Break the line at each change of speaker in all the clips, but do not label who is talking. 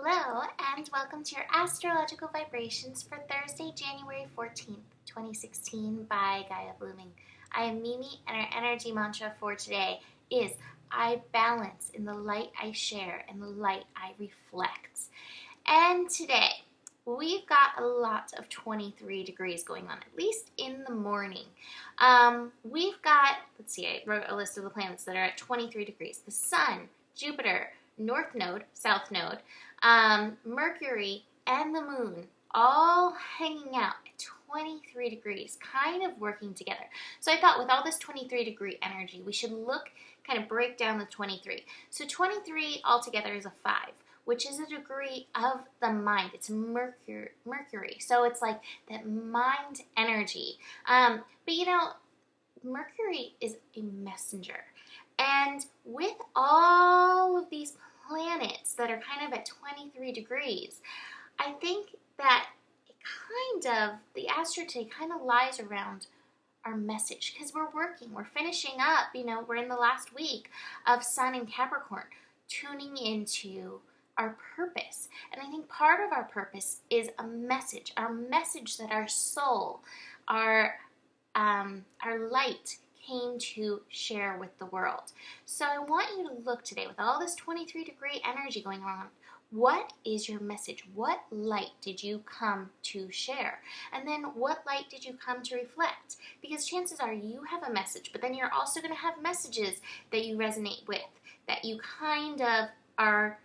Hello, and welcome to your astrological vibrations for Thursday, January 14th, 2016 by Gaia Blooming. I am Mimi, and our energy mantra for today is I balance in the light I share and the light I reflect. And today, we've got a lot of 23 degrees going on, at least in the morning. We've got, I wrote a list of the planets that are at 23 degrees. The Sun, Jupiter, North Node, South Node, Mercury, and the Moon all hanging out at 23 degrees, kind of working together. So I thought with all this 23 degree energy, we should kind of break down the 23. So 23 altogether is a 5, which is a degree of the mind. It's Mercury. So it's like that mind energy. But Mercury is a messenger. And with all of these planets that are kind of at 23 degrees, I think that the astro today kind of lies around our message, because we're finishing up, we're in the last week of Sun in Capricorn, tuning into our purpose. And I think part of our purpose is our message that our soul, our light came to share with the world. So I want you to look today with all this 23 degree energy going on. What is your message? What light did you come to share? And then what light did you come to reflect? Because chances are you have a message, but then you're also going to have messages that you resonate with, that you kind of are,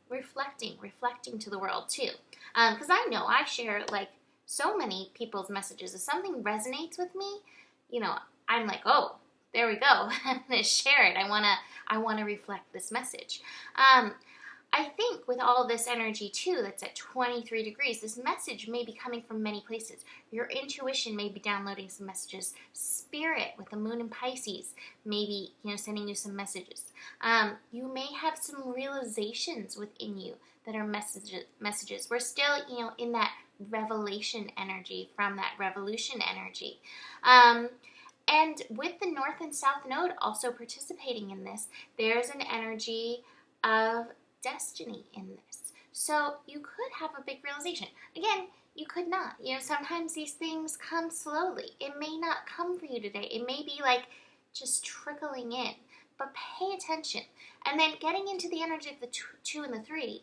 reflecting to the world too. Because I know I share so many people's messages. If something resonates with me, I'm like, oh, there we go. I'm going to share it. I want to reflect this message. I think with all this energy too that's at 23 degrees, this message may be coming from many places. Your intuition may be downloading some messages. Spirit with the moon in Pisces may be, sending you some messages. You may have some realizations within you that are messages. We're still, in that revelation energy from that revolution energy. And with the North and South Node also participating in this, there's an energy of destiny in this. So you could have a big realization. Again, you could not. Sometimes these things come slowly. It may not come for you today. It may be just trickling in. But pay attention. And then getting into the energy of the 2 and the 3,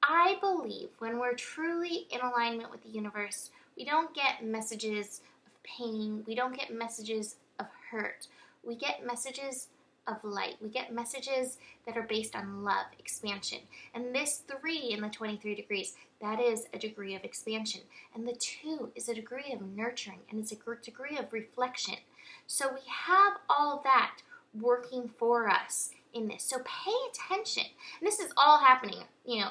I believe when we're truly in alignment with the universe, we don't get messages of pain. We don't get messages of hurt. We get messages of light. We get messages that are based on love, expansion. And this 3 in the 23 degrees, that is a degree of expansion. And the 2 is a degree of nurturing, and it's a degree of reflection. So we have all that working for us in this. So pay attention. And this is all happening,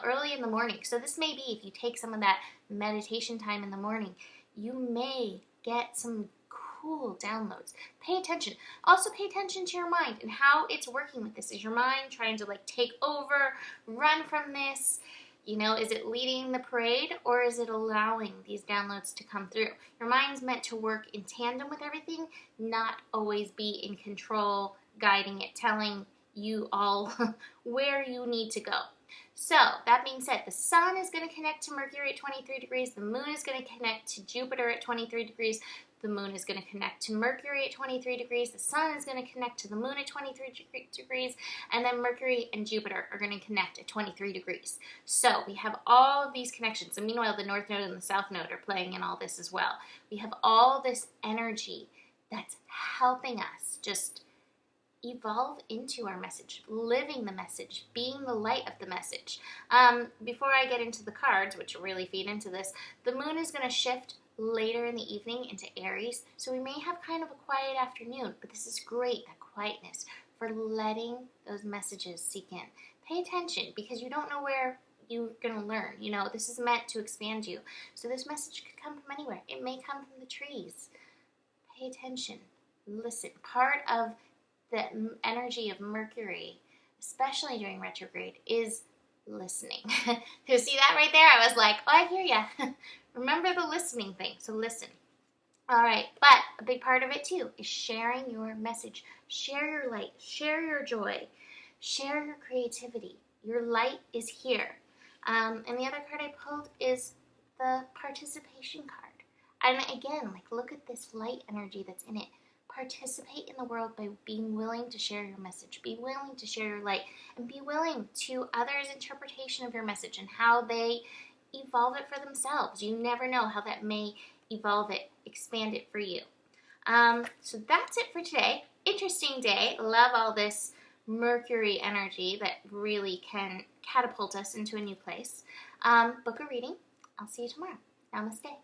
early in the morning. So this may be, if you take some of that meditation time in the morning, you may get some cool downloads. Pay attention. Also pay attention to your mind and how it's working with this. Is your mind trying to take over, run from this? Is it leading the parade, or is it allowing these downloads to come through? Your mind's meant to work in tandem with everything, not always be in control, guiding it, telling you all where you need to go. So, that being said, the Sun is going to connect to Mercury at 23 degrees. The Moon is going to connect to Jupiter at 23 degrees. The Moon is going to connect to Mercury at 23 degrees. The Sun is going to connect to the Moon at 23 degrees. And then Mercury and Jupiter are going to connect at 23 degrees. So, we have all of these connections. And meanwhile, the North Node and the South Node are playing in all this as well. We have all this energy that's helping us just evolve into our message, living the message, being the light of the message. Before I get into the cards, which really feed into this, the Moon is going to shift later in the evening into Aries, so we may have kind of a quiet afternoon, but this is great, that quietness, for letting those messages sink in. Pay attention, because you don't know where you're going to learn. This is meant to expand you. So this message could come from anywhere. It may come from the trees. Pay attention. Listen. Part of the energy of Mercury, especially during retrograde, is listening. You see that right there? I was like, oh, I hear ya. Remember the listening thing. So listen. All right. But a big part of it too is sharing your message. Share your light. Share your joy. Share your creativity. Your light is here. And the other card I pulled is the participation card. And again, like, look at this light energy that's in it. Participate in the world by being willing to share your message. Be willing to share your light. And be willing to others' interpretation of your message and how they evolve it for themselves. You never know how that may evolve it, expand it for you. So that's it for today. Interesting day. Love all this Mercury energy that really can catapult us into a new place. Book a reading. I'll see you tomorrow. Namaste.